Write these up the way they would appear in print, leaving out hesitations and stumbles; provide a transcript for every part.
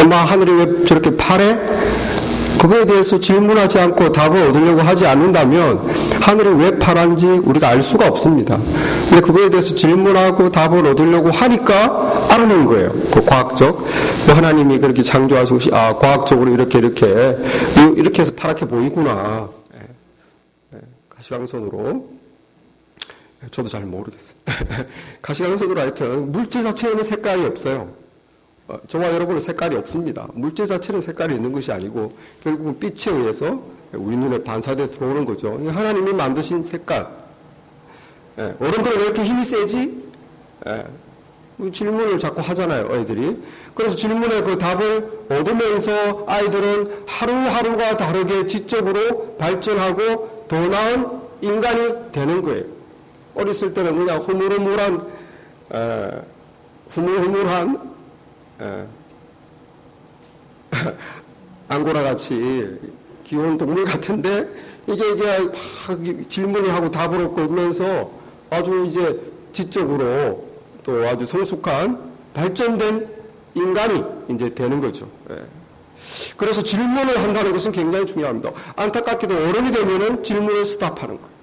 막 하늘이 왜 저렇게 파래? 그거에 대해서 질문하지 않고 답을 얻으려고 하지 않는다면 하늘이 왜 파란지 우리가 알 수가 없습니다. 근데 그거에 대해서 질문하고 답을 얻으려고 하니까 알아낸 거예요. 그 과학적. 하나님이 그렇게 창조하시고, 과학적으로 이렇게 해서 파랗게 보이구나. 가시광선으로. 저도 잘 모르겠어요. 가시광선으로 하여튼 물질 자체에는 색깔이 없어요. 저와 여러분은 색깔이 없습니다. 물질 자체는 색깔이 있는 것이 아니고 결국은 빛에 의해서 우리 눈에 반사돼 들어오는 거죠. 하나님이 만드신 색깔. 어른들은 왜 이렇게 힘이 세지? 질문을 자꾸 하잖아요, 아이들이. 그래서 질문에 그 답을 얻으면서 아이들은 하루하루가 다르게 지적으로 발전하고 더 나은 인간이 되는 거예요. 어렸을 때는 그냥 흐물흐물한 앙고라 같이 귀여운 동물 같은데 이게 막 질문을 하고 답을 얻고 이러면서 아주 이제 지적으로 또 아주 성숙한 발전된 인간이 이제 되는 거죠. 그래서 질문을 한다는 것은 굉장히 중요합니다. 안타깝게도 어른이 되면은 질문을 스탑하는 거예요.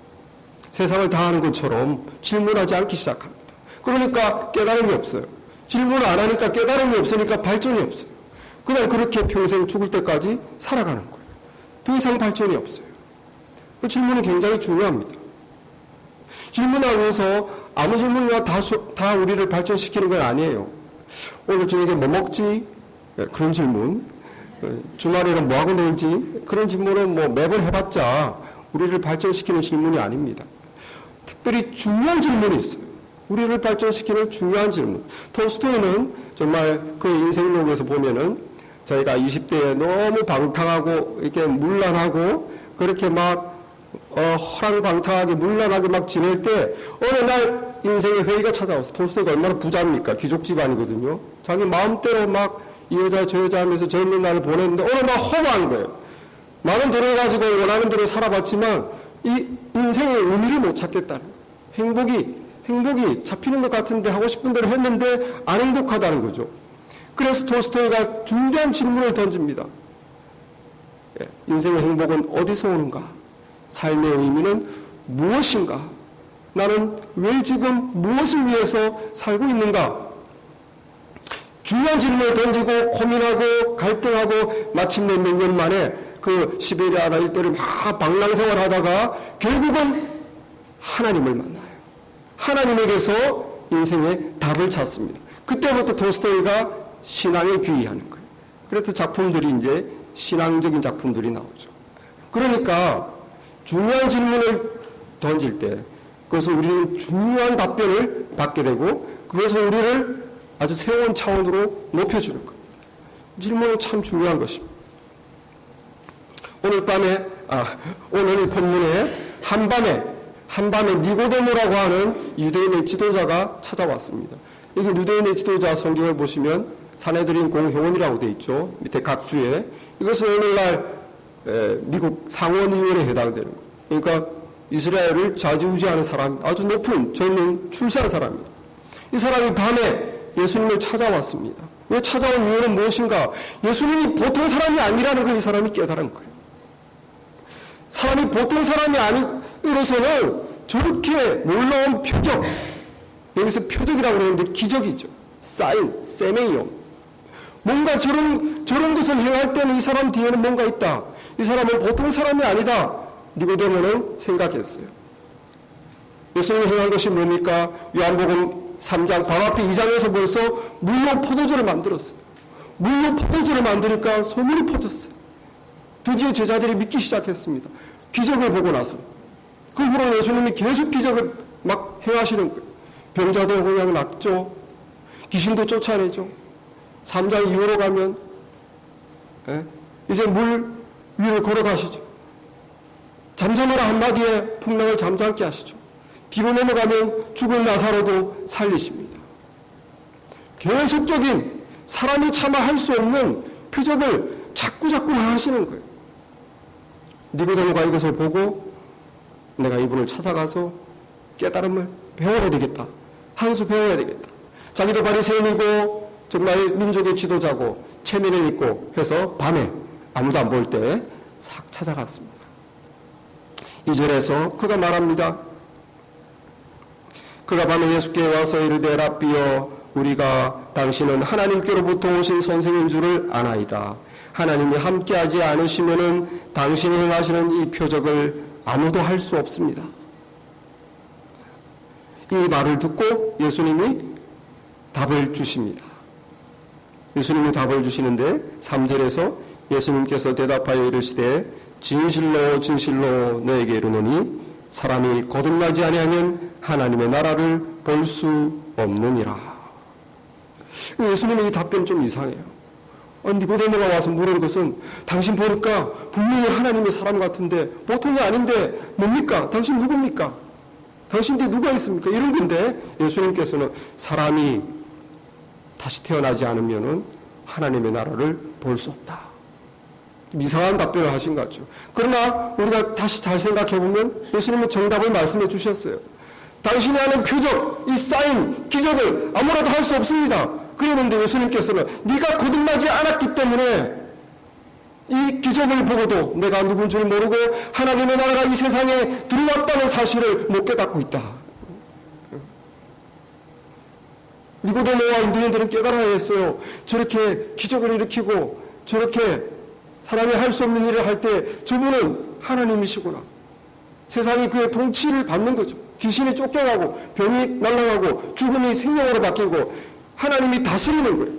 세상을 다 하는 것처럼 질문하지 않기 시작합니다. 그러니까 깨달음이 없어요. 질문을 안 하니까 깨달음이 없으니까 발전이 없어요. 그냥 그렇게 평생 죽을 때까지 살아가는 거예요. 더 이상 발전이 없어요. 그 질문이 굉장히 중요합니다. 질문하기 위해서 아무 질문이나 다 우리를 발전시키는 건 아니에요. 오늘 저녁에 뭐 먹지? 그런 질문. 주말에는 뭐하고 놀지? 그런 질문은 뭐 매번 해봤자 우리를 발전시키는 질문이 아닙니다. 특별히 중요한 질문이 있어요. 우리를 발전시키는 중요한 질문. 톨스토이는 정말 그의 인생록에서 보면은 자기가 20대에 너무 방탕하고 이렇게 문란하고 그렇게 막 허랑방탕하게 문란하게 막 지낼 때 어느 날 인생의 회의가 찾아왔어. 톨스토이가 얼마나 부자입니까? 귀족 집안이거든요. 자기 마음대로 막 이 여자 저 여자 하면서 젊은 날을 보냈는데 어느 날 허무한 거예요. 많은 돈을 가지고 원하는 대로 살아봤지만 이 인생의 의미를 못 찾겠다는 거예요. 행복이 잡히는 것 같은데 하고 싶은 대로 했는데 안 행복하다는 거죠. 그래서 톨스토이가 중대한 질문을 던집니다. 인생의 행복은 어디서 오는가? 삶의 의미는 무엇인가? 나는 왜 지금 무엇을 위해서 살고 있는가? 중요한 질문을 던지고 고민하고 갈등하고 마침내 몇 년 만에 그 시베리아 일대를 막 방랑생활 하다가 결국은 하나님을 만나요. 하나님에게서 인생의 답을 찾습니다. 그때부터 톨스토이가 신앙에 귀의하는 거예요. 그래서 작품들이 이제 신앙적인 작품들이 나오죠. 그러니까 중요한 질문을 던질 때 그것을 우리는 중요한 답변을 받게 되고 그것을 우리를 아주 새로운 차원으로 높여주는 거예요. 질문은 참 중요한 것입니다. 오늘 이 본문에 한밤에 니고데모라고 하는 유대인의 지도자가 찾아왔습니다. 여기 유대인의 지도자 성경을 보시면 사내들인 공회원이라고 되어 있죠. 밑에 각 주에. 이것은 오늘날 미국 상원의원에 해당되는 거예요. 그러니까 이스라엘을 좌지우지하는 사람, 아주 높은 젊은 출세한 사람입니다. 이 사람이 밤에 예수님을 찾아왔습니다. 왜 찾아온 이유는 무엇인가? 예수님이 보통 사람이 아니라는 걸 이 사람이 깨달은 거예요. 사람이 보통 사람이 아니로서는 저렇게 놀라운 표적, 여기서 표적이라고 그러는데 기적이죠. 사인, 세메이온. 뭔가 저런 것을 행할 때는 이 사람 뒤에는 뭔가 있다. 이 사람은 보통 사람이 아니다. 니고데모는 생각했어요. 예수님이 행한 것이 뭡니까? 요한복음 3장 바로 앞에 2장에서 벌써 물로 포도주를 만들었어요. 물로 포도주를 만드니까 소문이 퍼졌어요. 드디어 제자들이 믿기 시작했습니다. 기적을 보고 나서. 그 후로 예수님이 계속 기적을 막 행하시는 거예요. 병자도 그냥 낫죠. 귀신도 쫓아내죠. 3장 이후로 가면 이제 물 위를 걸어가시죠. 잠잠하라 한마디에 풍랑을 잠잠게 하시죠. 뒤로 넘어가면 죽은 나사로도 살리십니다. 계속적인 사람이 차마 할 수 없는 표적을 자꾸 하시는 거예요. 니고데모가 이것을 보고 내가 이분을 찾아가서 깨달음을 배워야 되겠다. 한 수 배워야 되겠다. 자기도 바리새인이고 정말 민족의 지도자고 체면을 있고 해서 밤에 아무도 안 볼 때 싹 찾아갔습니다. 2절에서 그가 말합니다. 그가 밤에 예수께 와서 이르되 랍비여 우리가 당신은 하나님께로부터 오신 선생인 줄을 아나이다. 하나님이 함께하지 않으시면은 당신이 행하시는 이 표적을 아무도 할 수 없습니다. 이 말을 듣고 예수님이 답을 주십니다. 예수님이 답을 주시는데 3절에서 예수님께서 대답하여 이르시되 진실로 진실로 너에게 이르노니 사람이 거듭나지 아니하면 하나님의 나라를 볼 수 없느니라. 예수님의 이 답변은 좀 이상해요. 니고데모가 와서 물은 것은 당신 보니까 분명히 하나님의 사람 같은데 보통이 아닌데 뭡니까? 당신 누굽니까? 당신 뒤에 누가 있습니까? 이런 건데 예수님께서는 사람이 다시 태어나지 않으면 하나님의 나라를 볼 수 없다. 이상한 답변을 하신 것 같죠. 그러나 우리가 다시 잘 생각해보면 예수님은 정답을 말씀해 주셨어요. 당신이 하는 표적, 이 사인, 기적을 아무라도 할 수 없습니다. 그랬는데 예수님께서는 네가 거듭나지 않았기 때문에 이 기적을 보고도 내가 누군 줄 모르고 하나님의 나라가 이 세상에 들어왔다는 사실을 못 깨닫고 있다. 니고데모와 유대인들은 깨달아야 했어요. 저렇게 기적을 일으키고 저렇게 사람이 할 수 없는 일을 할 때 저분은 하나님이시구나. 세상이 그의 통치를 받는 거죠. 귀신이 쫓겨가고 병이 날아가고 죽음이 생명으로 바뀌고 하나님이 다스리는 거예요.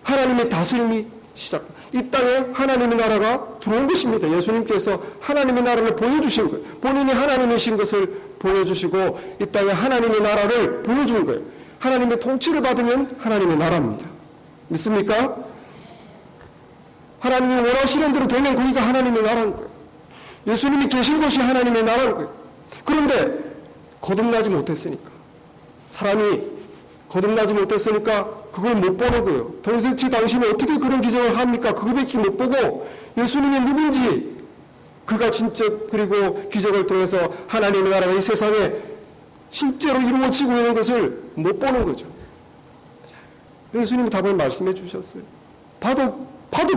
하나님의 다스림이 시작. 이 땅에 하나님의 나라가 들어온 것입니다. 예수님께서 하나님의 나라를 보여주신 거예요. 본인이 하나님이신 것을 보여주시고 이 땅에 하나님의 나라를 보여준 거예요. 하나님의 통치를 받으면 하나님의 나라입니다. 믿습니까? 하나님이 원하시는 대로 되면 거기가 하나님의 나라인 거예요. 예수님이 계신 곳이 하나님의 나라인 거예요. 그런데 거듭나지 못했으니까 사람이 거듭나지 못했으니까 그걸 못 보는 거예요. 도대체 당신이 어떻게 그런 기적을 합니까? 그거밖에 못 보고 예수님이 누군지 그가 진짜 그리고 기적을 통해서 하나님의 나라가 이 세상에 실제로 이루어지고 있는 것을 못 보는 거죠. 예수님이 답을 말씀해 주셨어요. 봐도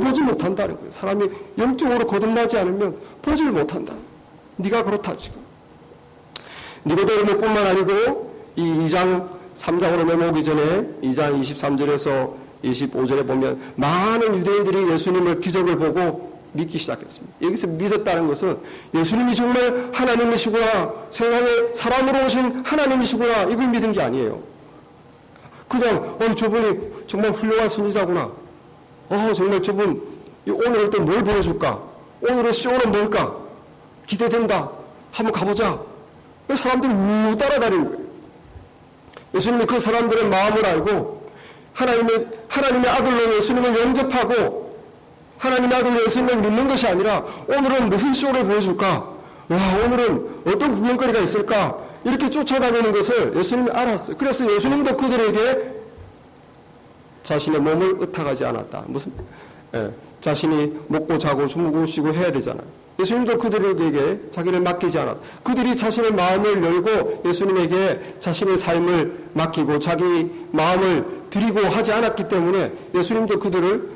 보지 못한다는 거예요. 사람이 영적으로 거듭나지 않으면 보지를 못한다. 네가 그렇다 지금. 니고데모뿐만 아니고 이 2장 3장으로 넘어오기 전에 2장 23절에서 25절에 보면 많은 유대인들이 예수님의 기적을 보고 믿기 시작했습니다. 여기서 믿었다는 것은 예수님이 정말 하나님이시구나, 세상에 사람으로 오신 하나님이시구나, 이걸 믿은 게 아니에요. 그냥 저분이 정말 훌륭한 선지자구나, 정말 저분 오늘 또 뭘 보여줄까, 오늘의 쇼는 뭘까, 기대된다, 한번 가보자. 사람들이 우 따라다니는 거예요. 예수님이 그 사람들의 마음을 알고 하나님의 아들로 예수님을 영접하고 하나님의 아들로 예수님을 믿는 것이 아니라 오늘은 무슨 쇼를 보여줄까? 오늘은 어떤 구경거리가 있을까? 이렇게 쫓아다니는 것을 예수님이 알았어요. 그래서 예수님도 그들에게 자신의 몸을 의탁하지 않았다. 자신이 먹고 자고 주무고 쉬고 해야 되잖아요. 예수님도 그들에게 자기를 맡기지 않았다. 그들이 자신의 마음을 열고 예수님에게 자신의 삶을 맡기고 자기 마음을 드리고 하지 않았기 때문에 예수님도 그들을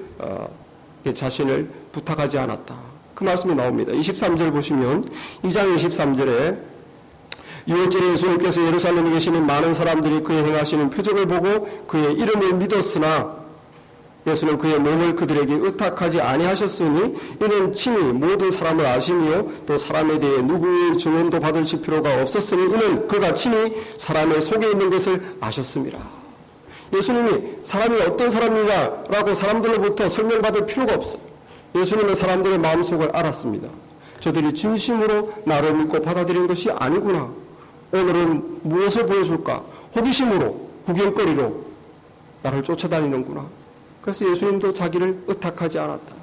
자신을 부탁하지 않았다. 그 말씀이 나옵니다. 23절 보시면 2장 23절에 6월절에 예수님께서 예루살렘에 계시는 많은 사람들이 그의 행하시는 표적을 보고 그의 이름을 믿었으나 예수는 그의 몸을 그들에게 의탁하지 아니하셨으니 이는 친히 모든 사람을 아시며 또 사람에 대해 누구의 증언도 받으실 필요가 없었으니 이는 그가 친히 사람의 속에 있는 것을 아셨습니다. 예수님이 사람이 어떤 사람이냐라고 사람들로부터 설명받을 필요가 없어요. 예수님은 사람들의 마음속을 알았습니다. 저들이 진심으로 나를 믿고 받아들이는 것이 아니구나. 오늘은 무엇을 보여줄까? 호기심으로, 구경거리로 나를 쫓아다니는구나. 그래서 예수님도 자기를 의탁하지 않았다.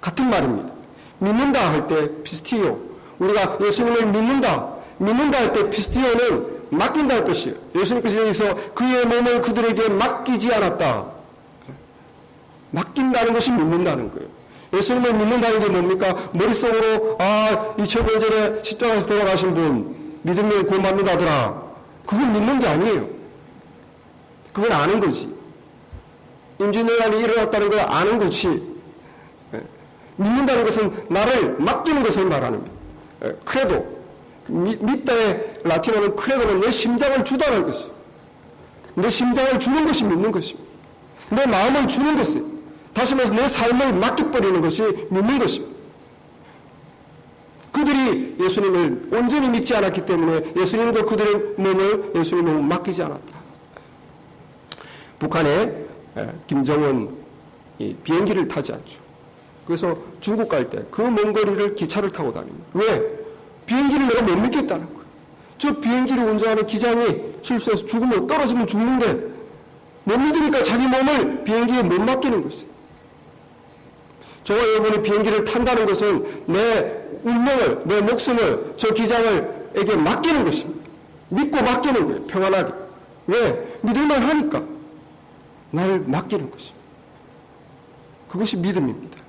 같은 말입니다. 믿는다 할 때 피스티오, 우리가 예수님을 믿는다 할 때 피스티오는 맡긴다는 뜻이에요. 예수님께서 여기서 그의 몸을 그들에게 맡기지 않았다. 맡긴다는 것이 믿는다는 거예요. 예수님을 믿는다는 게 뭡니까? 머릿속으로 2000년 전에 십자가에서 돌아가신 분 믿으면 구원받는다더라. 그걸 믿는 게 아니에요. 그건 아는 거지. 임진왜란이 일어났다는 걸 아는 거지. 믿는다는 것은 나를 맡기는 것을 말하는 거예요. 크레도. 믿다의 라틴어는 크레도는 내 심장을 주다는 것이. 내 심장을 주는 것이 믿는 것입니다. 내 마음을 주는 것이. 다시 말해서 내 삶을 맡겨버리는 것이 믿는 것입니다. 그들이 예수님을 온전히 믿지 않았기 때문에 예수님도 그들의 몸을 예수님을 맡기지 않았다. 북한에 김정은이 비행기를 타지 않죠. 그래서 중국 갈 때 그 먼 거리를 기차를 타고 다닙니다. 왜? 비행기를 내가 못 믿겠다는 거예요. 저 비행기를 운전하는 기장이 실수해서 죽으면 떨어지면 죽는데 못 믿으니까 자기 몸을 비행기에 못 맡기는 것이에요. 저와 여러분이 비행기를 탄다는 것은 내 운명을, 내 목숨을 저 기장에게 맡기는 것입니다. 믿고 맡기는 거예요. 평안하게. 왜? 믿을만 하니까. 나를 맡기는 것입니다. 그것이 믿음입니다.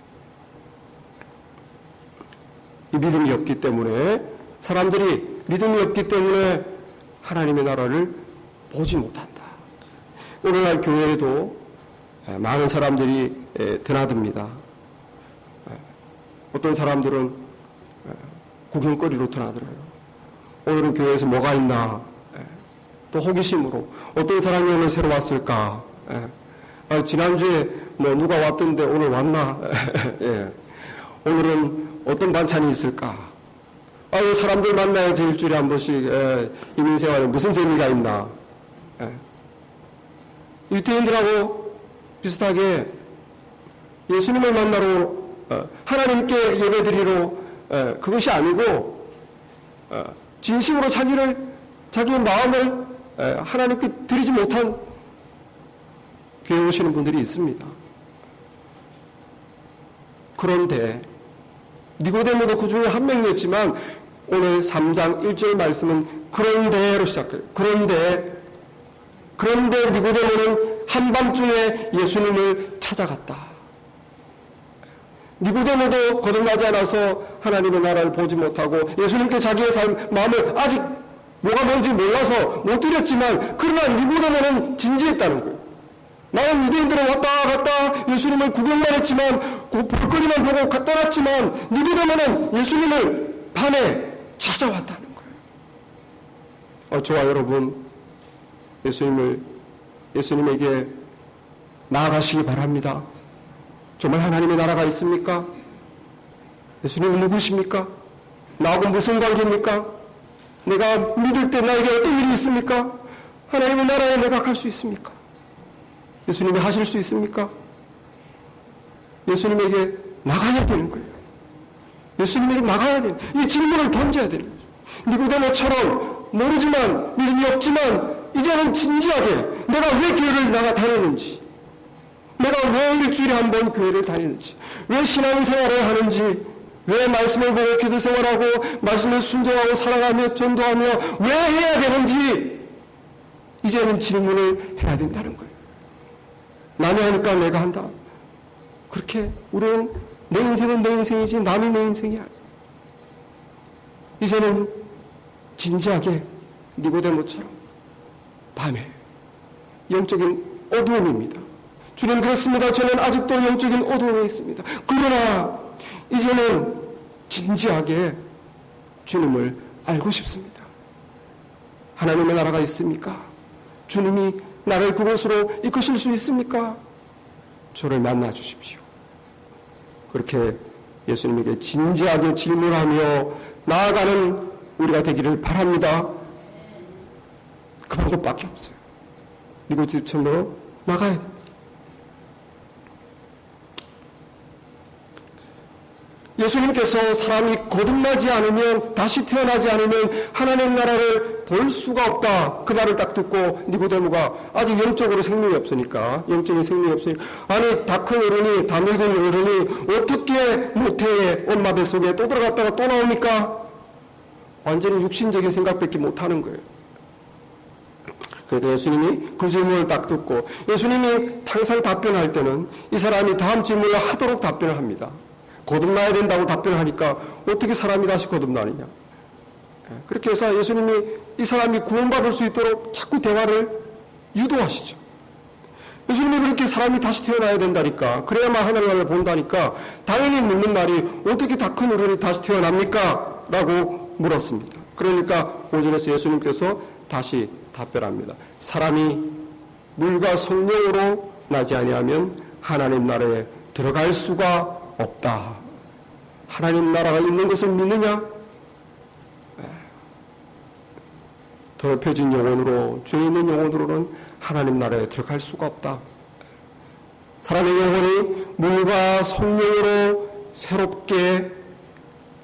이 믿음이 없기 때문에 사람들이 믿음이 없기 때문에 하나님의 나라를 보지 못한다. 오늘날 교회에도 많은 사람들이 드나듭니다. 어떤 사람들은 구경거리로 드나들어요. 오늘은 교회에서 뭐가 있나 또 호기심으로 어떤 사람이 오늘 새로 왔을까 지난주에 뭐 누가 왔던데 오늘 왔나 예. 오늘은 어떤 반찬이 있을까 사람들 만나야지 일주일에 한 번씩 이민생활에 무슨 재미가 있나 유태인들하고 비슷하게 예수님을 만나러 하나님께 예배드리러 그것이 아니고 진심으로 자기의 마음을 하나님께 드리지 못한 교회 오시는 분들이 있습니다. 그런데 니고데모도 그 중에 한 명이었지만 오늘 3장 1절 말씀은 그런데로 시작해요. 그런데 니고데모는 한밤중에 예수님을 찾아갔다. 니고데모도 거듭나지 않아서 하나님의 나라를 보지 못하고 예수님께 자기의 마음을 아직 뭐가 뭔지 몰라서 못 드렸지만 그러나 니고데모는 진지했다는 거예요. 나는 유대인들은 왔다 갔다 예수님을 구경만 했지만 볼거리만 보고 떠났지만 니고데모는 예수님을 밤에 찾아왔다는 거예요. 저와 여러분 예수님에게 나아가시기 바랍니다. 정말 하나님의 나라가 있습니까? 예수님은 누구십니까? 나하고 무슨 관계입니까? 내가 믿을 때 나에게 어떤 일이 있습니까? 하나님의 나라에 내가 갈 수 있습니까? 예수님이 하실 수 있습니까? 예수님에게 나가야 되는 거예요. 예수님에게 나가야 돼요. 이 질문을 던져야 되는 거죠. 니고데모처럼 모르지만 믿음이 없지만 이제는 진지하게 내가 왜 교회를 나가 다니는지 내가 왜 일주일에 한 번 교회를 다니는지 왜 신앙생활을 하는지 왜 말씀을 보고 기도생활하고 말씀을 순종하고 사랑하며 전도하며 왜 해야 되는지 이제는 질문을 해야 된다는 거예요. 남이 하니까 내가 한다. 그렇게 우리는 내 인생은 내 인생이지 남이 내 인생이 아니야. 이제는 진지하게 니고데모처럼 밤에 영적인 어두움입니다. 주님 그렇습니다. 저는 아직도 영적인 어두움에 있습니다. 그러나 이제는 진지하게 주님을 알고 싶습니다. 하나님의 나라가 있습니까? 주님이 나를 그곳으로 이끄실 수 있습니까? 저를 만나 주십시오. 그렇게 예수님에게 진지하게 질문하며 나아가는 우리가 되기를 바랍니다. 그 방법밖에 없어요. 니고데모처럼 나가야 됩니다. 예수님께서 사람이 거듭나지 않으면 다시 태어나지 않으면 하나님 나라를 볼 수가 없다. 그 말을 딱 듣고 니고데모가 아직 영적으로 생명이 없으니까 영적인 생명이 없으니까 아니 다 큰 어른이 다 늙은 어른이 어떻게 모태의 엄마 뱃속에 또 들어갔다가 또 나옵니까? 완전히 육신적인 생각밖에 못하는 거예요. 그러니까 예수님이 그 질문을 딱 듣고 예수님이 항상 답변할 때는 이 사람이 다음 질문을 하도록 답변을 합니다. 거듭나야 된다고 답변하니까 어떻게 사람이 다시 거듭나느냐. 그렇게 해서 예수님이 이 사람이 구원받을 수 있도록 자꾸 대화를 유도하시죠. 예수님이 그렇게 사람이 다시 태어나야 된다니까. 그래야만 하늘나라를 본다니까. 당연히 묻는 말이 어떻게 다 큰 어른이 다시 태어납니까? 라고 물었습니다. 그러니까 5절에서 예수님께서 다시 답변합니다. 사람이 물과 성령으로 나지 아니하면 하나님 나라에 들어갈 수가 없다. 하나님 나라가 있는 것을 믿느냐? 더럽혀진 영혼으로, 죄 있는 영혼으로는 하나님 나라에 들어갈 수가 없다. 사람의 영혼이 물과 성령으로 새롭게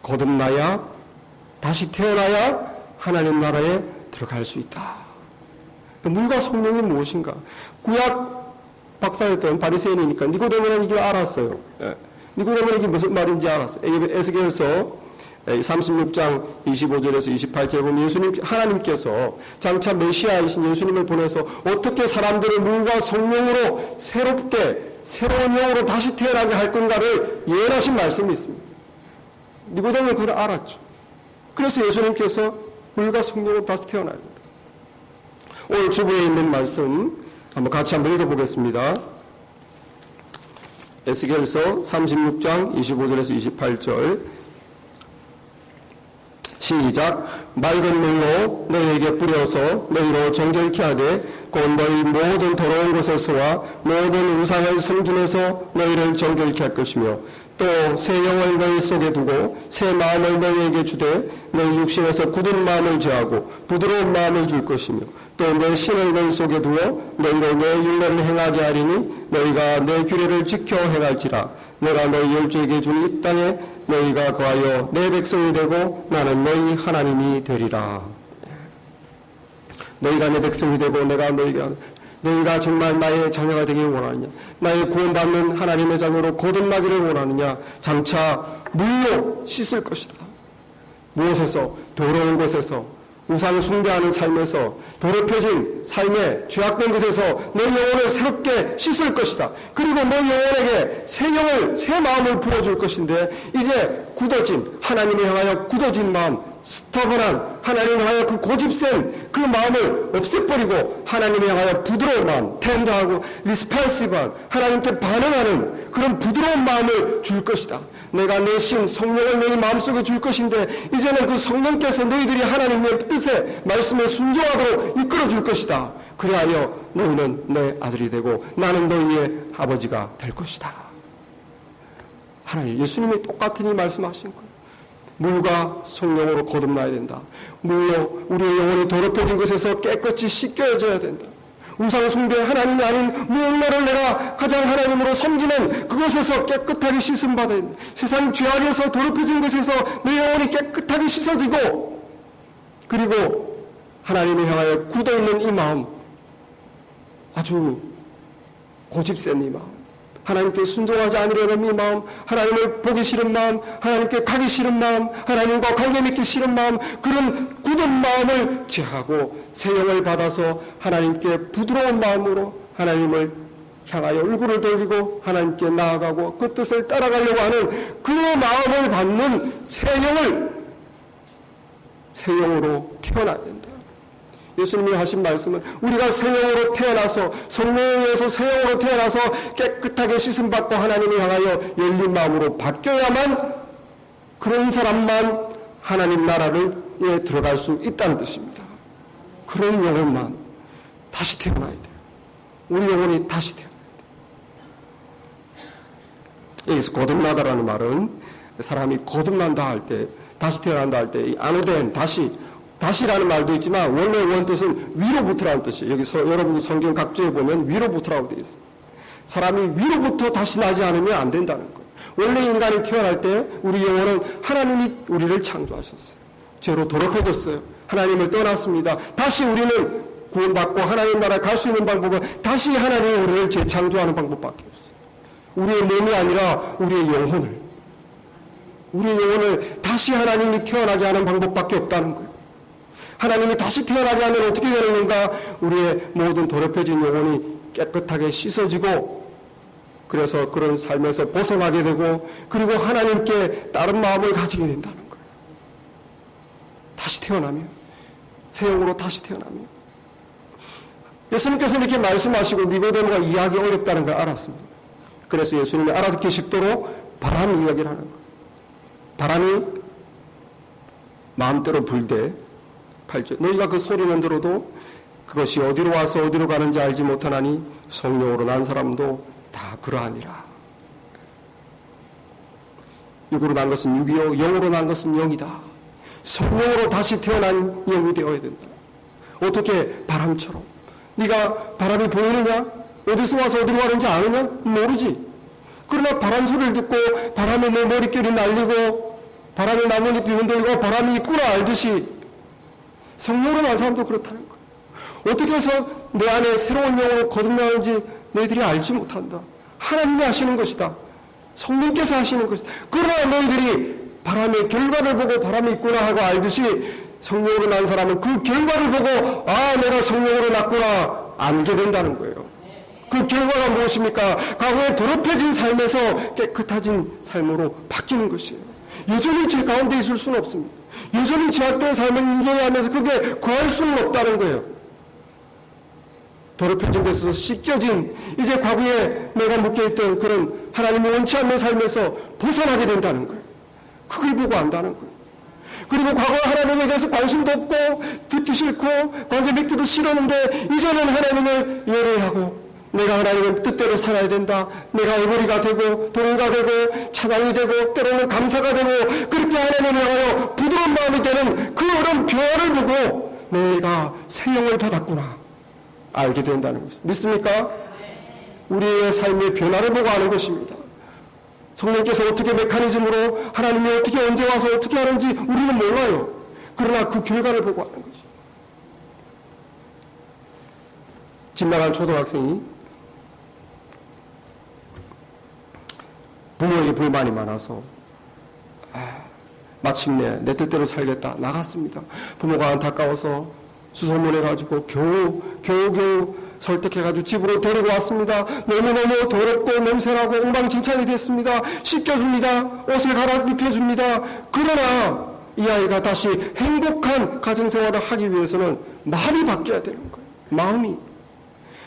거듭나야, 다시 태어나야 하나님 나라에 들어갈 수 있다. 물과 성령이 무엇인가? 구약 박사였던 바리새인이니까 니고데모는 이게 알았어요. 니고데모는 이게 무슨 말인지 알았어요. 에스겔서 36장 25절에서 28절에 보면 하나님께서 장차 메시아이신 예수님을 보내서 어떻게 사람들을 물과 성령으로 새롭게 새로운 영으로 다시 태어나게 할 건가를 예언하신 말씀이 있습니다. 니고데모는 그걸 알았죠. 그래서 예수님께서 물과 성령으로 다시 태어나야 됩니다. 오늘 주부에 있는 말씀 같이 한번 읽어보겠습니다. 에스겔서 36장 25절에서 28절 시작. 맑은 물로 너희에게 뿌려서 너희로 정결케 하되 곧 너희 모든 더러운 곳에서와 모든 우상을 섬김에서 너희를 정결케 할 것이며 또 새 영을 너희 속에 두고 새 마음을 너희에게 주되 너희 육신에서 굳은 마음을 제하고 부드러운 마음을 줄 것이며 또 내 신을 너희 속에 두어 너희로 내 율례를 행하게 하리니 너희가 내 규례를 지켜 행할지라. 내가 너희 열조에게 준 이 땅에 너희가 거하여 내 백성이 되고 나는 너희 하나님이 되리라. 너희가 내 백성이 되고 내가 너희가 정말 나의 자녀가 되기를 원하느냐? 나의 구원받는 하나님의 자녀로 거듭나기를 원하느냐? 장차 물로 씻을 것이다. 무엇에서? 더러운 곳에서, 우상 숭배하는 삶에서, 더럽혀진 삶에, 죄악된 것에서 너 영혼을 새롭게 씻을 것이다. 그리고 너 영혼에게 새 영을, 새 마음을 부어줄 것인데, 이제 굳어진, 하나님을 향하여 굳어진 마음, 스터번한 하나님을 향하여 그 고집센 그 마음을 없애버리고 하나님을 향하여 부드러운 마음, 텐더하고 리스판시브한, 하나님께 반응하는 그런 부드러운 마음을 줄 것이다. 내가 내 신 성령을 너희 마음속에 줄 것인데 이제는 그 성령께서 너희들이 하나님의 뜻에 말씀에 순종하도록 이끌어 줄 것이다. 그리하여 너희는 내 아들이 되고 나는 너희의 아버지가 될 것이다. 하나님, 예수님이 똑같은 이 말씀하신 거예요. 물과 성령으로 거듭나야 된다. 물로 우리의 영혼이 더럽혀진 것에서 깨끗이 씻겨져야 된다. 우상 숭배 하나님이 아닌 무언가를 내가 가장 하나님으로 섬기는 그것에서 깨끗하게 씻음 받아야 된다. 세상 죄악에서 더럽혀진 것에서 내 영혼이 깨끗하게 씻어지고, 그리고 하나님을 향하여 굳어있는 이 마음, 아주 고집센 이 마음, 하나님께 순종하지 않으려는 이 마음, 하나님을 보기 싫은 마음, 하나님께 가기 싫은 마음, 하나님과 관계 맺기 싫은 마음, 그런 굳은 마음을 제하고 새 영을 받아서 하나님께 부드러운 마음으로 하나님을 향하여 얼굴을 돌리고 하나님께 나아가고 그 뜻을 따라가려고 하는 그 마음을 받는 새 영으로 태어나야 된다. 예수님이 하신 말씀은 우리가 새 영으로 태어나서, 성령에서 새 영으로 태어나서 깨끗하게 씻음받고 하나님을 향하여 열린 마음으로 바뀌어야만, 그런 사람만 하나님 나라에 들어갈 수 있다는 뜻입니다. 그런 영혼만 다시 태어나야 돼요. 우리 영혼이 다시 태어나야 돼요. 여기서 거듭나다라는 말은 사람이 거듭난다 할 때, 다시 태어난다 할 때, 아노덴, 다시라는 말도 있지만 원래 원뜻은 위로부터라는 뜻이에요. 여기서 여러분들 성경 각주에 보면 위로부터라고 되어 있어요. 사람이 위로부터 다시 나지 않으면 안 된다는 거예요. 원래 인간이 태어날 때 우리 영혼은 하나님이 우리를 창조하셨어요. 죄로 더럽혀졌어요. 하나님을 떠났습니다. 다시 우리는 구원받고 하나님 나라에 갈 수 있는 방법은 다시 하나님이 우리를 재창조하는 방법밖에 없어요. 우리의 몸이 아니라 우리의 영혼을 다시 하나님이 태어나게 하는 방법밖에 없다는 거예요. 하나님이 다시 태어나게 하면 어떻게 되는 건가? 우리의 모든 더럽혀진 영혼이 깨끗하게 씻어지고, 그래서 그런 삶에서 벗어나게 되고, 그리고 하나님께 다른 마음을 가지게 된다는 거예요. 다시 태어나면, 새 영으로 다시 태어나면. 예수님께서 이렇게 말씀하시고 니고데모가 이해하기 어렵다는 걸 알았습니다. 그래서 예수님이 알아듣기 쉽도록 바람 이야기를 하는 거예요. 바람이 마음대로 불되 8절 너희가 그 소리는 들어도 그것이 어디로 와서 어디로 가는지 알지 못하나니 성령으로 난 사람도 다 그러하니라. 육으로 난 것은 육이요 영으로 난 것은 영이다. 성령으로 다시 태어난 영이 되어야 된다. 어떻게? 바람처럼. 네가 바람이 보이느냐? 어디서 와서 어디로 가는지 아느냐? 모르지. 그러나 바람 소리를 듣고 바람에 내 머릿결이 날리고 바람에 나뭇잎이 흔들리고 바람이 있구나 알듯이 성령으로 난 사람도 그렇다는 거예요. 어떻게 해서 내 안에 새로운 영으로 거듭나는지 너희들이 알지 못한다. 하나님이 하시는 것이다. 성령께서 하시는 것이다. 그러나 너희들이 바람의 결과를 보고 바람이 있구나 하고 알듯이 성령으로 난 사람은 그 결과를 보고 아 내가 성령으로 났구나 알게 된다는 거예요. 그 결과가 무엇입니까? 과거에 더럽혀진 삶에서 깨끗해진 삶으로 바뀌는 것이에요. 여전히 죄 가운데 있을 수는 없습니다. 여전히 죄악된 삶을 인정하면서 그게 구할 수는 없다는 거예요. 더럽혀진 데서 씻겨진 이제 과거에 내가 묶여있던 그런 하나님이 원치 않는 삶에서 벗어나게 된다는 거예요. 그걸 보고 안다는 거예요. 그리고 과거 하나님에 대해서 관심도 없고 듣기 싫고 관계 맺기도 싫었는데 이제는 하나님을 예배하고 내가 하나님의 뜻대로 살아야 된다. 내가 어머니가 되고 동의가 되고 찬양이 되고 때로는 감사가 되고 그렇게 하나님을 향하여 부드러운 마음이 되는 그 어려운 변화를 보고 내가 새 영을 받았구나 알게 된다는 것입니다. 믿습니까? 우리의 삶의 변화를 보고 하는 것입니다. 성령께서 어떻게 메커니즘으로 하나님이 어떻게 언제 와서 어떻게 하는지 우리는 몰라요. 그러나 그 결과를 보고 하는 거죠. 집 나간 초등학생이 부모에게 불만이 많아서 마침내 내 뜻대로 살겠다 나갔습니다. 부모가 안타까워서 수소문해가지고 겨우 설득해가지고 집으로 데리고 왔습니다. 너무너무 더럽고 냄새나고 엉망진창이 됐습니다. 씻겨줍니다. 옷을 갈아입혀줍니다. 그러나 이 아이가 다시 행복한 가정생활을 하기 위해서는 마음이 바뀌어야 되는 거예요. 마음이.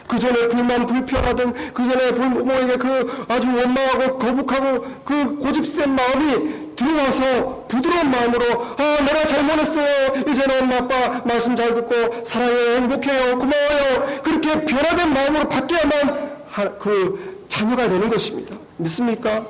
그 전에 불만 불평하던 그 전에 부모에게 그 아주 원망하고 거북하고 그 고집센 마음이 들어와서 부드러운 마음으로 내가 잘못했어요. 이제는 엄마 아빠 말씀 잘 듣고 사랑해요. 행복해요. 고마워요. 그렇게 변화된 마음으로 바뀌어야만 그 자녀가 되는 것입니다. 믿습니까?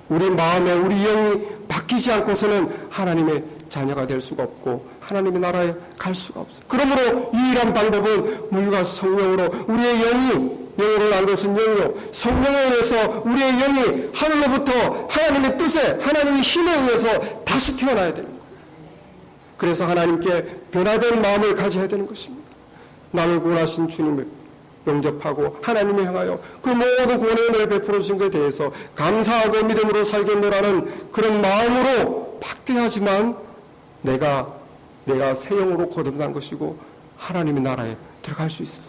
우리 마음에 우리 영이 바뀌지 않고서는 하나님의 자녀가 될 수가 없고 하나님의 나라에 갈 수가 없어요. 그러므로 유일한 방법은 물과 성령으로 우리의 영이 영으로 난 것은 영이요 성령에 의해서 우리의 영이 하늘로부터 하나님의 뜻에 하나님의 힘에 의해서 다시 태어나야 되는 거예요. 그래서 하나님께 변화된 마음을 가져야 되는 것입니다. 나를 구원하신 주님을 영접하고 하나님을 향하여 그 모든 구원의 은혜를 베풀어 주신 것에 대해서 감사하고 믿음으로 살겠노라는 그런 마음으로 바뀌어야 하지만 내가 새 영으로 거듭난 것이고 하나님의 나라에 들어갈 수 있어요.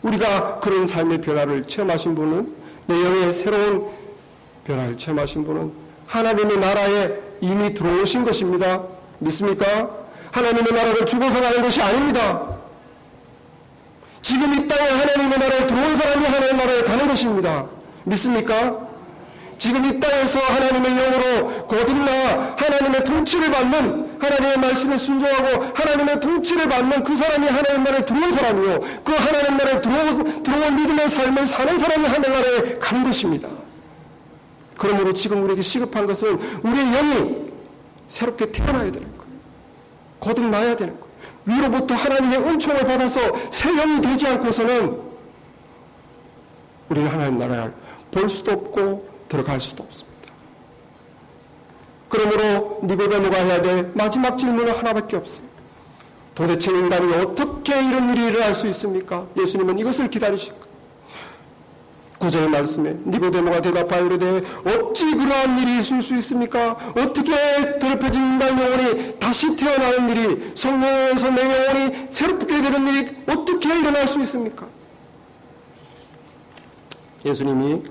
우리가 그런 삶의 변화를 체험하신 분은 내 영의 새로운 변화를 체험하신 분은 하나님의 나라에 이미 들어오신 것입니다. 믿습니까? 하나님의 나라를 죽어서 가는 것이 아닙니다. 지금 이 땅에 하나님의 나라에 들어온 사람이 하나님의 나라에 가는 것입니다. 믿습니까? 지금 이 땅에서 하나님의 영으로 거듭나 하나님의 통치를 받는 하나님의 말씀에 순종하고 하나님의 통치를 받는 그 사람이 하나님 나라에 들어온 사람이요. 그 하나님 나라에 들어온 믿음의 삶을 사는 사람이 하나님 나라에 가는 것입니다. 그러므로 지금 우리에게 시급한 것은 우리의 영이 새롭게 태어나야 되는 거예요. 거듭나야 되는 거예요. 위로부터 하나님의 은총을 받아서 새 영이 되지 않고서는 우리는 하나님 나라를 볼 수도 없고 들어갈 수도 없습니다. 그러므로 니고데모가 해야 될 마지막 질문은 하나밖에 없어요. 도대체 인간이 어떻게 이런 일이 일어날 수 있습니까? 예수님은 이것을 기다리실 거예요. 9절 말씀에 니고데모가 대답하여 이르되 어찌 그러한 일이 있을 수 있습니까? 어떻게 더럽혀진 인간 영혼이 다시 태어나는 일이 성령에서 내 영혼이 새롭게 되는 일이 어떻게 일어날 수 있습니까? 예수님이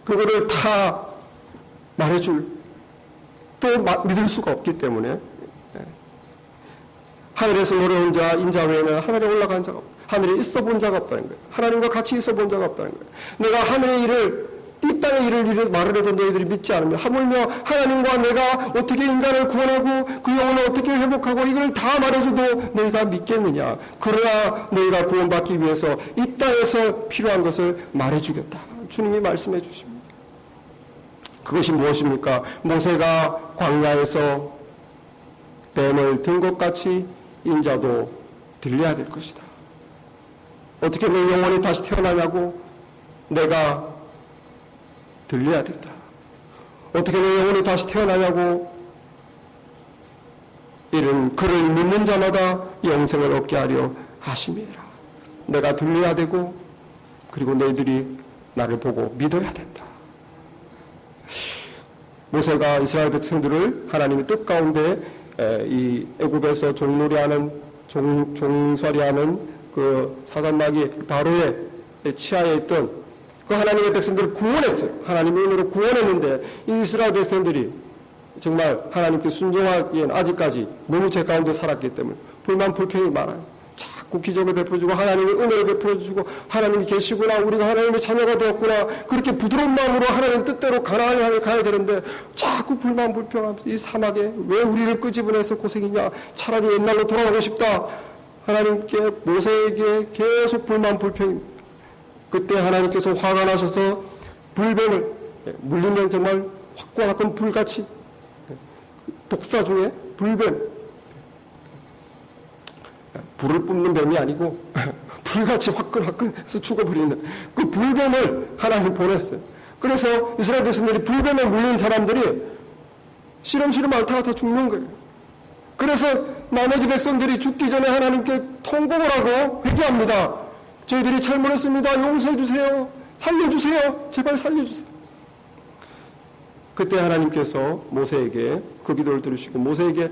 그거를 다 말해줄 또 믿을 수가 없기 때문에 하늘에서 노래온 자 인자 외에는 하늘에 올라간 자가 없다. 하늘에 있어 본 자가 없다는 거예요. 하나님과 같이 있어 본 자가 없다는 거예요. 내가 하늘의 일을, 이 땅의 일을 말을 해도 너희들이 믿지 않으면, 하물며 하나님과 내가 어떻게 인간을 구원하고 그 영혼을 어떻게 회복하고 이걸 다 말해줘도 너희가 믿겠느냐. 그러나 너희가 구원받기 위해서 이 땅에서 필요한 것을 말해주겠다. 주님이 말씀해 주십니다. 그것이 무엇입니까? 모세가 광야에서 뱀을 든 것 같이 인자도 들려야 될 것이다. 어떻게 내 영혼이 다시 태어나냐고? 내가 들려야 된다. 어떻게 내 영혼이 다시 태어나냐고? 이는 그를 믿는 자마다 영생을 얻게 하려 하심이라. 내가 들려야 되고, 그리고 너희들이 나를 보고 믿어야 된다. 모세가 이스라엘 백성들을 하나님의 뜻 가운데 이 애굽에서 종놀이하는 종살이하는 그 사단마귀 바로의 치하에 있던 그 하나님의 백성들을 구원했어요. 하나님의 은혜로 구원했는데 이 이스라엘 백성들이 정말 하나님께 순종하기엔 아직까지 너무 죄 가운데 살았기 때문에 불만 불평이 많아요. 자꾸 기적을 베풀어주고 하나님의 은혜를 베풀어주고 하나님이 계시구나, 우리가 하나님의 자녀가 되었구나, 그렇게 부드러운 마음으로 하나님 뜻대로 가나안에 가야 되는데 자꾸 불만 불평하면서 이 사막에 왜 우리를 끄집어내서 고생이냐, 차라리 옛날로 돌아가고 싶다. 하나님께 모세에게 계속 불만 불평입니다. 그때 하나님께서 화가 나셔서 불뱀을 물리면 정말 확과 같은 불같이, 독사 중에 불뱀, 불을 뿜는 뱀이 아니고 불같이 화끈화끈해서 죽어버리는 그 불뱀을 하나님 보냈어요. 그래서 이스라엘 백성들이 불뱀에 물린 사람들이 시름시름 앓다가 다 죽는 거예요. 그래서 나머지 백성들이 죽기 전에 하나님께 통곡을 하고 회개합니다. 저희들이 잘못했습니다. 용서해 주세요. 살려주세요. 제발 살려주세요. 그때 하나님께서 모세에게 그 기도를 들으시고 모세에게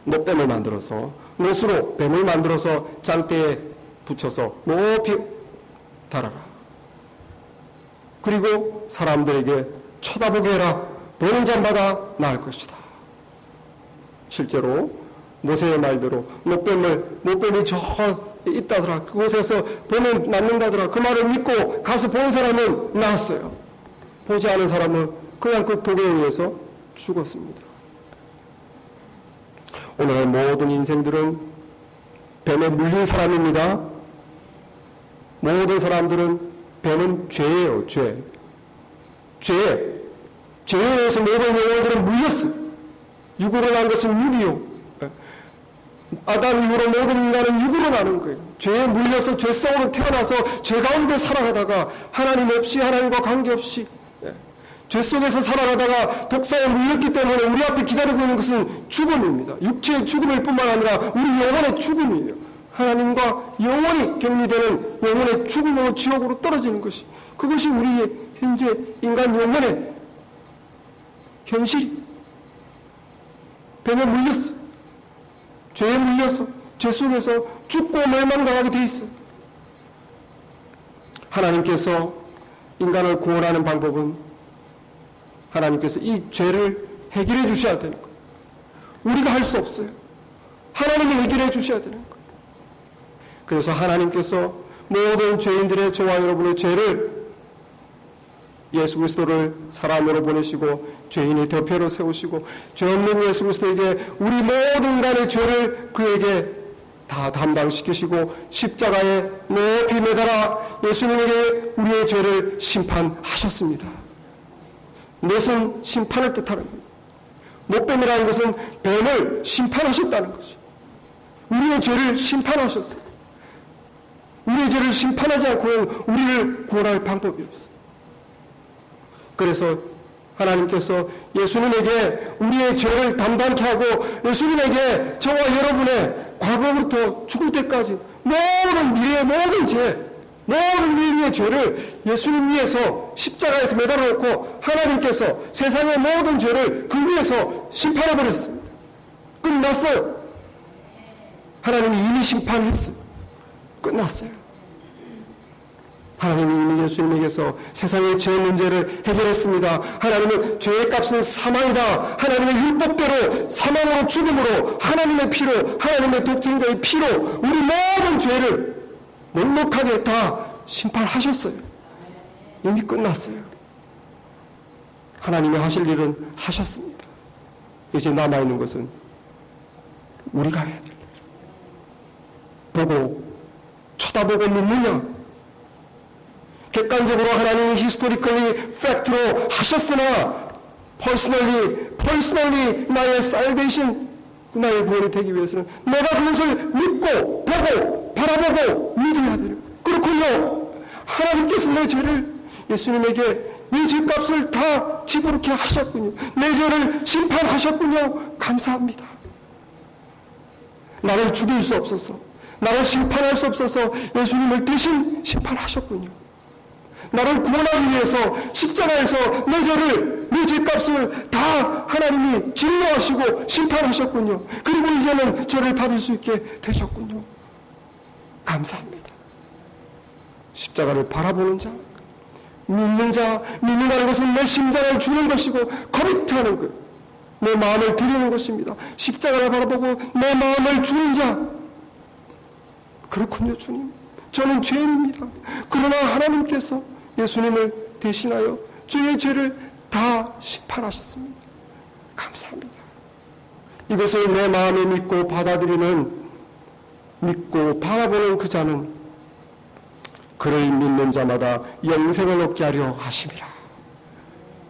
놋뱀을 만들어서, 놋으로 뱀을 만들어서 장대에 붙여서 높이 달아라. 그리고 사람들에게 쳐다보게 해라. 보는 자마다 나을 것이다. 실제로 모세의 말대로 놋뱀이 저 있다더라. 그곳에서 보면 낫는다더라. 그 말을 믿고 가서 본 사람은 나았어요. 보지 않은 사람은 그냥 그 독에 의해서 죽었습니다. 오늘 모든 인생들은 뱀에 물린 사람입니다. 모든 사람들은 뱀은 죄예요. 죄에 의해서 모든 영혼들은 물렸어요. 육으로 난 것은 육이요. 아담 이후로 모든 인간은 육으로 나는 거예요. 죄에 물려서 죄성으로 태어나서 죄 가운데 살아가다가 하나님 없이, 하나님과 관계없이 죄 속에서 살아가다가 독사에 물렸기 때문에 우리 앞에 기다리고 있는 것은 죽음입니다. 육체의 죽음일 뿐만 아니라 우리 영혼의 죽음이에요. 하나님과 영원히 격리되는 영혼의 죽음으로 지옥으로 떨어지는 것이, 그것이 우리의 현재 인간 영혼의 현실이. 뱀에 물렸어. 죄에 물려서 죄 속에서 죽고 멸망당하게 돼 있어요. 하나님께서 인간을 구원하는 방법은 하나님께서 이 죄를 해결해 주셔야 되는 거예요. 우리가 할 수 없어요. 하나님이 해결해 주셔야 되는 거예요. 그래서 하나님께서 모든 죄인들의, 저와 여러분의 죄를 예수 그리스도를 사람으로 보내시고 죄인의 대표로 세우시고 죄 없는 예수 그리스도에게 우리 모든 인간의 죄를 그에게 다 담당시키시고 십자가에 높이 매달아 예수님에게 우리의 죄를 심판하셨습니다. 놋은 심판을 뜻하는 겁니다. 놋뱀이라는 것은 뱀을 심판하셨다는 것이죠. 우리의 죄를 심판하셨어요. 우리의 죄를 심판하지 않고는 우리를 구원할 방법이 없어요. 그래서 하나님께서 예수님에게 우리의 죄를 담당케 하고 예수님에게 저와 여러분의 과거부터 죽을 때까지 모든 미래의 모든 죄, 모든 인류의 죄를 예수님 위해서 십자가에서 매달아 놓고 하나님께서 세상의 모든 죄를 그 위에서 심판해 버렸습니다. 끝났어요. 하나님이 이미 심판했어요. 끝났어요. 하나님이 이미 예수님에게서 세상의 죄 문제를 해결했습니다. 하나님은 죄의 값은 사망이다. 하나님의 율법대로 사망으로 죽음으로 하나님의 피로 하나님의 독생자의 피로 우리 모든 죄를 넉넉하게 다 심판하셨어요. 이미 끝났어요. 하나님이 하실 일은 하셨습니다. 이제 남아있는 것은 우리가 해야 될 일. 보고 쳐다보고 믿느냐? 객관적으로 하나님이 히스토리컬리 팩트로 하셨으나 퍼스널리 나의 살베이션, 나의 구원이 되기 위해서는 내가 그것을 믿고 보고 바라보고 믿어야 돼요. 그렇군요. 하나님께서 내 죄를 예수님에게 내 죄값을 다 지불케 하셨군요. 내 죄를 심판하셨군요. 감사합니다. 나를 죽일 수 없어서, 나를 심판할 수 없어서 예수님을 대신 심판하셨군요. 나를 구원하기 위해서 십자가에서 내 죄를, 내 죄값을 다 하나님이 진노하시고 심판하셨군요. 그리고 이제는 죄를 받을 수 있게 되셨군요. 감사합니다. 십자가를 바라보는 자, 믿는다는 것은 내 심장을 주는 것이고 커미트하는 것, 내 마음을 드리는 것입니다. 십자가를 바라보고 내 마음을 주는 자, 그렇군요. 주님, 저는 죄인입니다. 그러나 하나님께서 예수님을 대신하여 죄의 죄를 다 심판하셨습니다. 감사합니다. 이것을 내 마음에 믿고 받아들이는, 믿고 바라보는 그 자는 그를 믿는 자마다 영생을 얻게 하려 하심이라.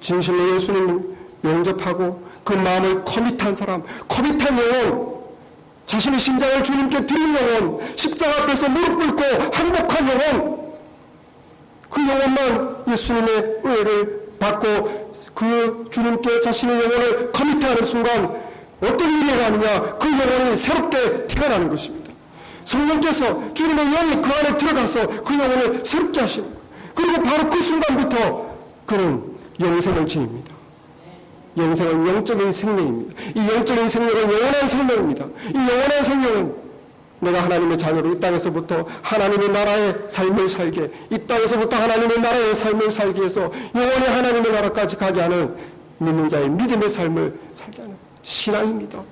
진실로 예수님을 영접하고 그 마음을 커밋한 사람, 커밋한 영혼, 자신의 심장을 주님께 드린 영혼, 십자가 앞에서 무릎 꿇고 항복한 영혼, 그 영혼만 예수님의 은혜를 받고 그 주님께 자신의 영혼을 커밋하는 순간 어떤 일이 일어나느냐? 그 영혼이 새롭게 태어나는 나는 것입니다. 성령께서 주님의 영이 그 안에 들어가서 그 영혼을 새롭게 하시는 거예요. 그리고 바로 그 순간부터 그는 영생을 지닙니다. 영생은 영적인 생명입니다. 이 영적인 생명은 영원한 생명입니다. 이 영원한 생명은 내가 하나님의 자녀로 이 땅에서부터 하나님의 나라의 삶을 살게, 이 땅에서부터 하나님의 나라의 삶을 살게 해서 영원히 하나님의 나라까지 가게 하는 믿는 자의 믿음의 삶을 살게 하는 신앙입니다.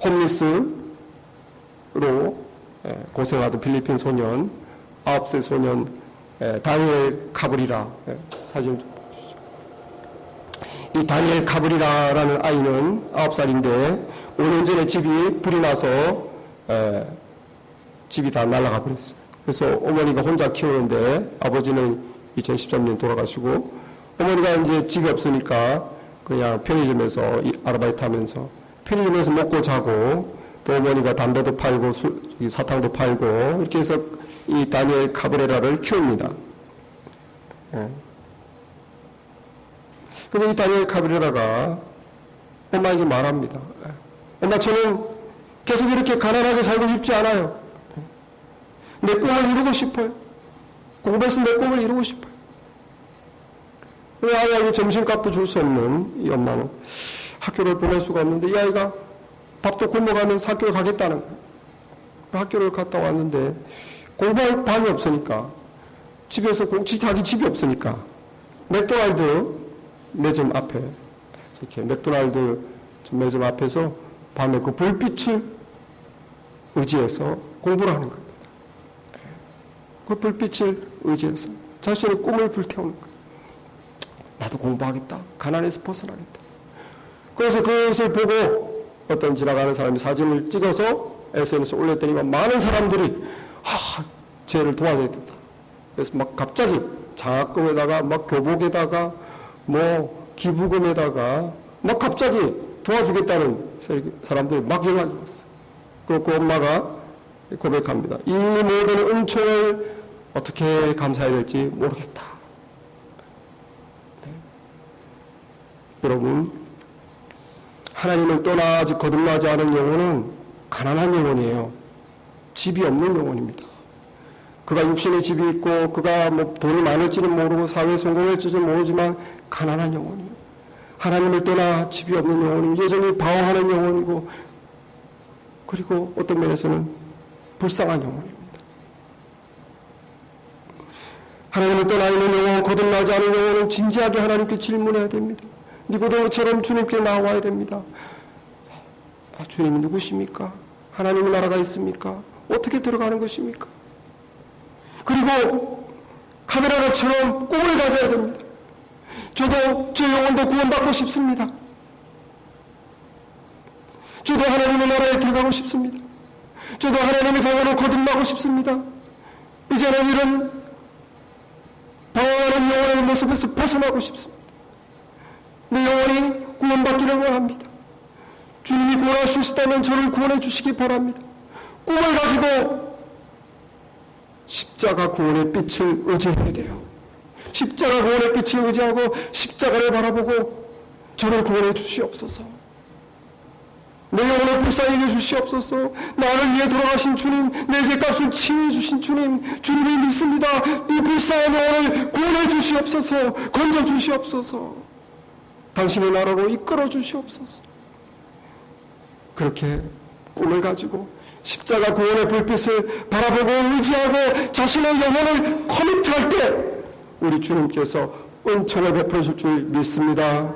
홈리스로 고생하던 필리핀 소년, 9세 소년 다니엘 카브리라, 사진 좀 보시죠. 이 다니엘 카브리라라는 아이는 9살인데 5년 전에 집이 불이 나서 집이 다 날아가 버렸어요. 그래서 어머니가 혼자 키우는데 아버지는 2013년 돌아가시고 어머니가 이제 집이 없으니까 그냥 편의점에서 아르바이트 하면서 편의점에서 먹고 자고 또 어머니가 담배도 팔고 사탕도 팔고 이렇게 해서 이 다니엘 카브레라를 키웁니다. 근데 이 다니엘 카브레라가 엄마에게 말합니다. 엄마, 저는 계속 이렇게 가난하게 살고 싶지 않아요. 내 꿈을 이루고 싶어요. 공부해서 내 꿈을 이루고 싶어요. 이 아이에게 점심값도 줄 수 없는 이 엄마는 학교를 보낼 수가 없는데 이 아이가 밥도 굶어가면서 학교를 가겠다는 거예요. 학교를 갔다 왔는데 공부할 방이 없으니까 집에서 자기 집이 없으니까 맥도날드 매점 앞에 이렇게 맥도날드 매점 앞에서 밤에 그 불빛을 의지해서 공부를 하는 겁니다. 그 불빛을 의지해서 자신의 꿈을 불태우는 거예요. 나도 공부하겠다. 가난에서 벗어나겠다. 그래서 그것을 보고 어떤 지나가는 사람이 사진을 찍어서 SNS에 올렸더니 많은 사람들이 쟤를 도와줘야겠다. 그래서 막 갑자기 장학금에다가 막 교복에다가 뭐 기부금에다가 막 갑자기 도와주겠다는 사람들이 막 연락이 왔어요. 그 엄마가 고백합니다. 이 모든 은총을 어떻게 감사해야 될지 모르겠다. 네. 여러분, 하나님을 떠나 아직 거듭나지 않은 영혼은 가난한 영혼이에요. 집이 없는 영혼입니다. 그가 육신의 집이 있고 그가 뭐 돈이 많을지는 모르고 사회에 성공할지는 모르지만 가난한 영혼이에요. 하나님을 떠나 집이 없는 영혼이고 여전히 방황하는 영혼이고 그리고 어떤 면에서는 불쌍한 영혼입니다. 하나님을 떠나 있는 영혼, 거듭나지 않은 영혼은 진지하게 하나님께 질문해야 됩니다. 니고데모처럼 주님께 나와야 됩니다. 주님이 누구십니까? 하나님의 나라가 있습니까? 어떻게 들어가는 것입니까? 그리고 카메라처럼 꿈을 가져야 됩니다. 저도 제 영혼도 구원받고 싶습니다. 저도 하나님의 나라에 들어가고 싶습니다. 저도 하나님의 자녀로 거듭나고 싶습니다. 이제는 이런 방황하는 영혼의 모습에서 벗어나고 싶습니다. 내 영혼이 구원받기를 원합니다. 주님이 구원할 수 있다면 저를 구원해 주시기 바랍니다. 꿈을 가지고 십자가 구원의 빛을 의지해야 돼요. 십자가 구원의 빛을 의지하고 십자가를 바라보고 저를 구원해 주시옵소서. 내 영혼을 불쌍히 해 주시옵소서. 나를 위해 돌아가신 주님, 내 죄값을 치유해 주신 주님, 주님이 믿습니다. 이 불쌍한 영혼을 구원해 주시옵소서. 건져 주시옵소서. 당신의 나라로 이끌어 주시옵소서. 그렇게 꿈을 가지고 십자가 구원의 불빛을 바라보고 의지하고 자신의 영혼을 커미트할 때 우리 주님께서 은총을 베풀어 줄 줄 믿습니다.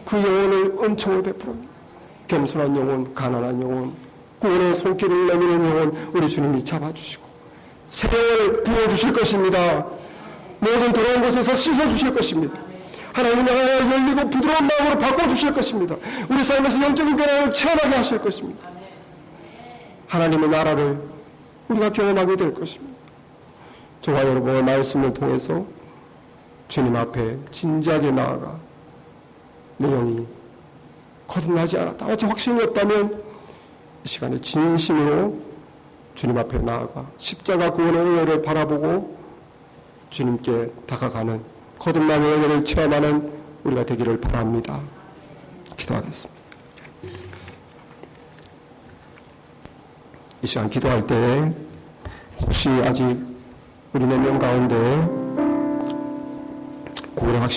그 영혼을 은총을 베풀어 겸손한 영혼, 가난한 영혼, 구원의 손길을 내미는 영혼 우리 주님이 잡아주시고 새를 부어주실 것입니다. 모든 더러운 곳에서 씻어주실 것입니다. 하나님의 나라가 열리고 부드러운 마음으로 바꿔주실 것입니다. 우리 삶에서 영적인 변화를 체험하게 하실 것입니다. 하나님의 나라를 우리가 경험하게 될 것입니다. 저와 여러분의 말씀을 통해서 주님 앞에 진지하게 나아가 내 영이 거듭나지 않았다, 아직 확신이 없다면 이 시간에 진심으로 주님 앞에 나아가 십자가 구원의 은혜를 바라보고 주님께 다가가는 거듭남의 은혜를 체험하는 우리가 되기를 바랍니다. 기도하겠습니다. 이 시간 기도할 때 혹시 아직 우리 몇 명 가운데 구원의 확신